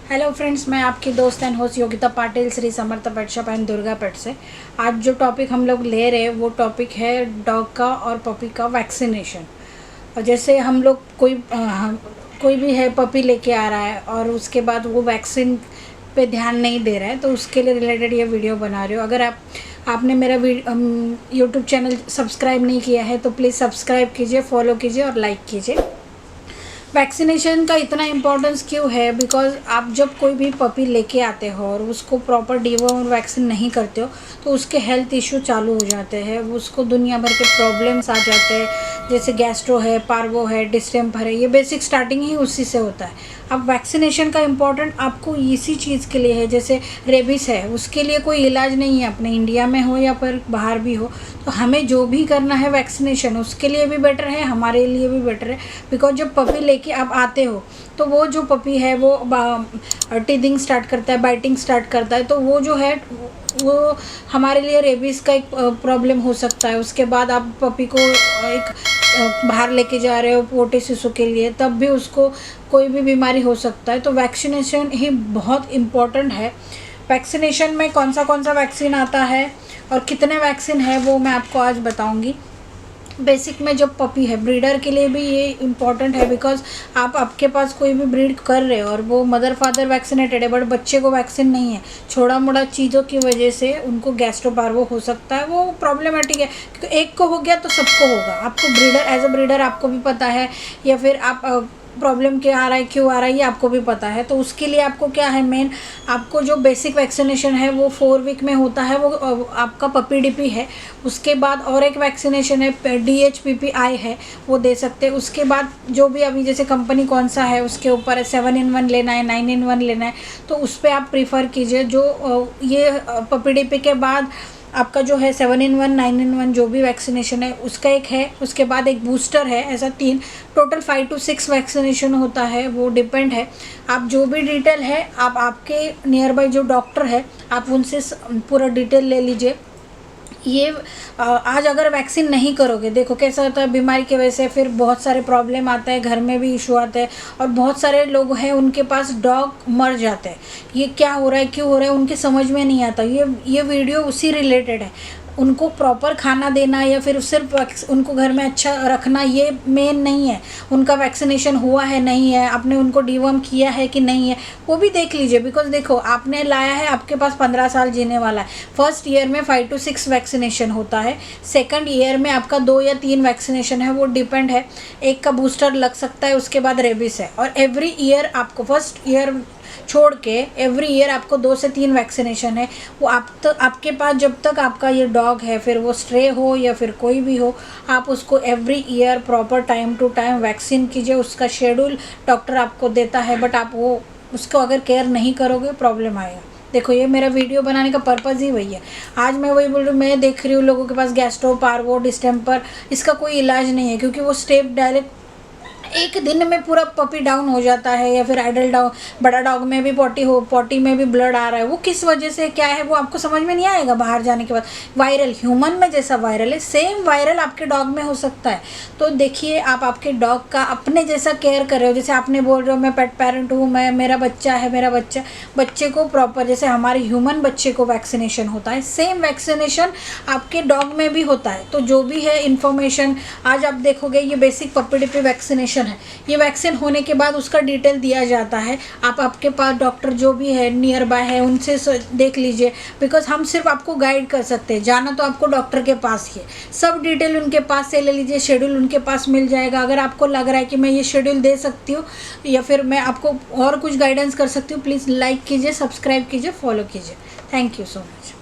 Hello friends, मैं आपकी दोस्त and host Yogita Patil, Shri Samarth pet shop and Durga pet से। आज जो टॉपिक हम लोग ले रहे हैं वो टॉपिक है डॉग का और पपी का वैक्सीनेशन। और जैसे हम लोग कोई भी है पपी लेके आ रहा है और उसके बाद वो वैक्सीन पे ध्यान नहीं दे रहा है, तो उसके लिए रिलेटेड ये वीडियो बना रही हूँ। अगर आपने मेरा यूट्यूब चैनल सब्सक्राइब नहीं किया है तो प्लीज़ सब्सक्राइब कीजिए, फॉलो कीजिए और लाइक कीजिए। वैक्सीनेशन का इतना इम्पोर्टेंस क्यों है? बिकॉज़ आप जब कोई भी पपी लेके आते हो और उसको प्रॉपर डीवर्म और वैक्सीन नहीं करते हो तो उसके हेल्थ इशू चालू हो जाते हैं, उसको दुनिया भर के प्रॉब्लम्स आ जाते हैं, जैसे गैस्ट्रो है, पार्वो है, डिस्टेम्पर है। ये बेसिक स्टार्टिंग ही उसी से होता है। अब वैक्सीनेशन का इम्पोर्टेंट आपको इसी चीज़ के लिए है, जैसे रेबीज़ है उसके लिए कोई इलाज नहीं है, अपने इंडिया में हो या फिर बाहर भी हो, तो हमें जो भी करना है वैक्सीनेशन उसके लिए भी बेटर है, हमारे लिए भी बेटर है। बिकॉज जब पपी लेके आप आते हो तो वो जो पपी है वो टीथिंग स्टार्ट करता है, बाइटिंग स्टार्ट करता है, तो वो जो है वो हमारे लिए रेबीज़ का एक प्रॉब्लम हो सकता है। उसके बाद आप पपी को एक बाहर लेके जा रहे हो पोटे शिशु के लिए, तब भी उसको कोई भी बीमारी हो सकता है। तो वैक्सीनेशन ही बहुत इम्पोर्टेंट है। वैक्सीनेशन में कौन सा वैक्सीन आता है और कितने वैक्सीन है वो मैं आपको आज बताऊंगी। बेसिक में जब पपी है, ब्रीडर के लिए भी ये इम्पॉर्टेंट है, बिकॉज आपके पास कोई भी ब्रीड कर रहे हो और वो मदर फादर वैक्सीनेटेड है बट बच्चे को वैक्सीन नहीं है, छोटा मोटा चीज़ों की वजह से उनको गैस्ट्रोपार्वो हो सकता है। वो प्रॉब्लमेटिक है क्योंकि एक को हो गया तो सबको होगा। आपको ब्रीडर एज अ ब्रीडर आपको भी पता है, या फिर आप प्रॉब्लम क्या आ रहा है, क्यों आ रहा है, ये आपको भी पता है। तो उसके लिए आपको क्या है, मेन आपको जो बेसिक वैक्सीनेशन है वो 4 वीक में होता है, वो आपका पपी डीपी है। उसके बाद और एक वैक्सीनेशन है DHPPI है, वो दे सकते हैं। उसके बाद जो भी अभी जैसे कंपनी कौन सा है उसके ऊपर है, 7 in 1 लेना है, 9 in 1 लेना है, तो उस पर आप प्रीफर कीजिए। जो ये पपी डीपी के बाद आपका जो है 7 in 1, 9 in 1 जो भी वैक्सीनेशन है उसका एक है। उसके बाद एक बूस्टर है, ऐसा 3 टोटल 5 to 6 वैक्सीनेशन होता है। वो डिपेंड है, आप जो भी डिटेल है आप आपके नियर बाई जो डॉक्टर है आप उनसे पूरा डिटेल ले लीजिए। ये आज अगर वैक्सीन नहीं करोगे, देखो कैसा होता है, बीमारी की वजह से फिर बहुत सारे प्रॉब्लम आते हैं, घर में भी इशू आते हैं और बहुत सारे लोग हैं उनके पास डॉग मर जाते हैं। ये क्या हो रहा है, क्यों हो रहा है, उनके समझ में नहीं आता। ये वीडियो उसी रिलेटेड है। उनको प्रॉपर खाना देना या फिर सिर्फ उनको घर में अच्छा रखना ये मेन नहीं है। उनका वैक्सीनेशन हुआ है नहीं है, आपने उनको डीवर्म किया है कि नहीं है, वो भी देख लीजिए। बिकॉज देखो आपने लाया है, आपके पास 15 साल जीने वाला है। फर्स्ट ईयर में 5 to 6 वैक्सीनेशन होता है, सेकंड ईयर में आपका 2 या 3 वैक्सीनेशन है, वो डिपेंड है। एक का बूस्टर लग सकता है, उसके बाद रेबीज है। और एवरी ईयर आपको फर्स्ट ईयर छोड़ के एवरी ईयर आपको 2 से 3 वैक्सीनेशन है। वो आपके पास जब तक आपका ये डॉग है, फिर वो स्ट्रे हो या फिर कोई भी हो, आप उसको every year proper time to time vaccine कीजिए। उसका शेड्यूल डॉक्टर आपको देता है, बट आप वो उसको अगर केयर नहीं करोगे प्रॉब्लम आएगा। देखो ये मेरा वीडियो बनाने का पर्पज़ ही वही है। आज मैं वही बोल रही हूँ, मैं देख रही हूँ लोगों के पास गैस्ट्रो, पार्वो, डिस्टेम्पर, इसका कोई इलाज नहीं है क्योंकि वो स्टेप डायरेक्ट एक दिन में पूरा पपी डाउन हो जाता है, या फिर एडल्ट डाउन, बड़ा डॉग में भी पॉटी में भी ब्लड आ रहा है। वो किस वजह से क्या है वो आपको समझ में नहीं आएगा बाहर जाने के बाद। वायरल, ह्यूमन में जैसा वायरल है सेम वायरल आपके डॉग में हो सकता है। तो देखिए आप आपके डॉग का अपने जैसा केयर कर रहे हो। जैसे आपने बोल रहे हो मैं पेट पेरेंट हूँ, मेरा बच्चा है, मेरा बच्चे को प्रॉपर जैसे हमारे ह्यूमन बच्चे को वैक्सीनेशन होता है, सेम वैक्सीनेशन आपके डॉग में भी होता है। तो जो भी है इन्फॉर्मेशन आज आप देखोगे, ये बेसिक पपी डिपी वैक्सीनेशन है। ये वैक्सीन होने के बाद उसका डिटेल दिया जाता है। आप आपके पास डॉक्टर जो भी है नियर बाय है उनसे देख लीजिए, बिकॉज हम सिर्फ आपको गाइड कर सकते हैं। जाना तो आपको डॉक्टर के पास ही है, सब डिटेल उनके पास से ले लीजिए, शेड्यूल उनके पास मिल जाएगा। अगर आपको लग रहा है कि मैं ये शेड्यूल दे सकती हूँ या फिर मैं आपको और कुछ गाइडेंस कर सकती हूँ, प्लीज़ लाइक कीजिए, सब्सक्राइब कीजिए, फॉलो कीजिए। Thank you so much.